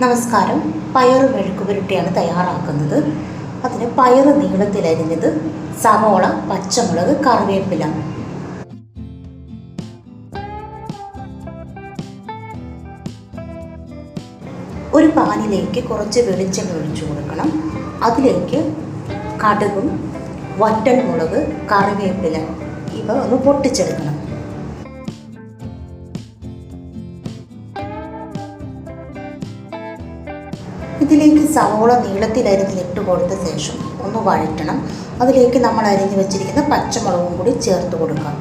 നമസ്കാരം. പയറ് മെഴുക്കുപുരട്ടിയാണ് തയ്യാറാക്കുന്നത്. അതിന് പയറ് നീളത്തിലരിഞ്ഞത്, സവോള, പച്ചമുളക്, കറിവേപ്പില. ഒരു പാനിലേക്ക് കുറച്ച് വെളിച്ചെണ്ണ ഒഴിച്ചു കൊടുക്കണം. അതിലേക്ക് കടുകും വറ്റൽമുളക്, കറിവേപ്പില ഇവ ഒന്ന് പൊട്ടിച്ചെടുക്കണം. ഇതിലേക്ക് സവോള നീളത്തിലരിഞ്ഞിട്ട് കൊടുത്ത ശേഷം ഒന്ന് വഴറ്റണം. അതിലേക്ക് നമ്മൾ അരിഞ്ഞു വെച്ചിരിക്കുന്ന പച്ചമുളകും കൂടി ചേർത്ത് കൊടുക്കാം.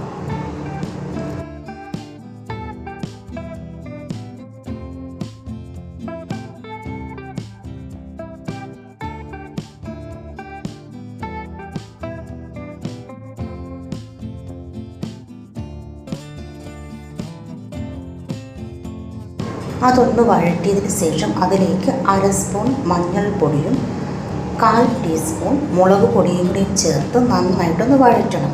അതൊന്ന് വഴറ്റിയതിന് ശേഷം അതിലേക്ക് 1/2 സ്പൂൺ മഞ്ഞൾപ്പൊടിയും 1/4 ടീസ്പൂൺ മുളക് പൊടിയും കൂടി ചേർത്ത് നന്നായിട്ടൊന്ന് വഴറ്റണം.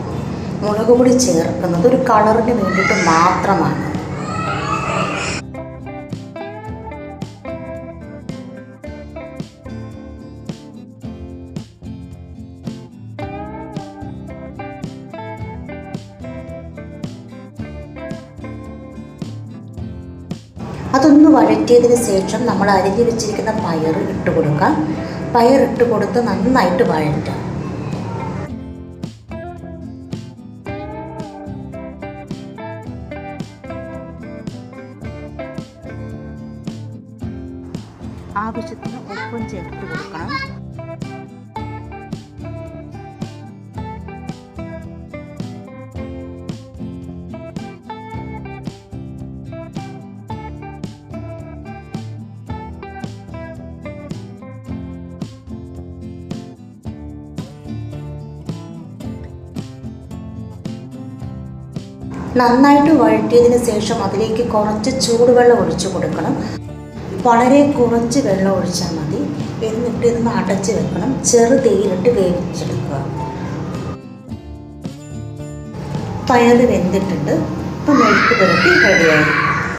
മുളക് പൊടി ചേർക്കുന്നത് ഒരു കളറിന് വേണ്ടിയിട്ട് മാത്രമാണ്. അതൊന്ന് വഴറ്റിയതിന് ശേഷം നമ്മൾ അരിഞ്ഞു വെച്ചിരിക്കുന്ന പയർ ഇട്ട് കൊടുക്കാം. പയറിട്ട് കൊടുത്ത് നന്നായിട്ട് വഴറ്റാം. ആവശ്യത്തിന് ഉപ്പും ചേർത്ത് കൊടുക്കണം. നന്നായിട്ട് വഴറ്റിയതിന് ശേഷം അതിലേക്ക് കുറച്ച് ചൂടുവെള്ളം ഒഴിച്ചു കൊടുക്കണം. വളരെ കുറച്ച് വെള്ളം ഒഴിച്ചാൽ മതി. എന്നിട്ട് ഇതൊന്ന് അടച്ച് വെക്കണം. ചെറുതീയിലിട്ട് വേവിച്ചെടുക്കുക. പയറ് വെന്തിട്ടുണ്ട്. ഇപ്പം മെഴുക്ക് പുരട്ടി റെഡിയായി.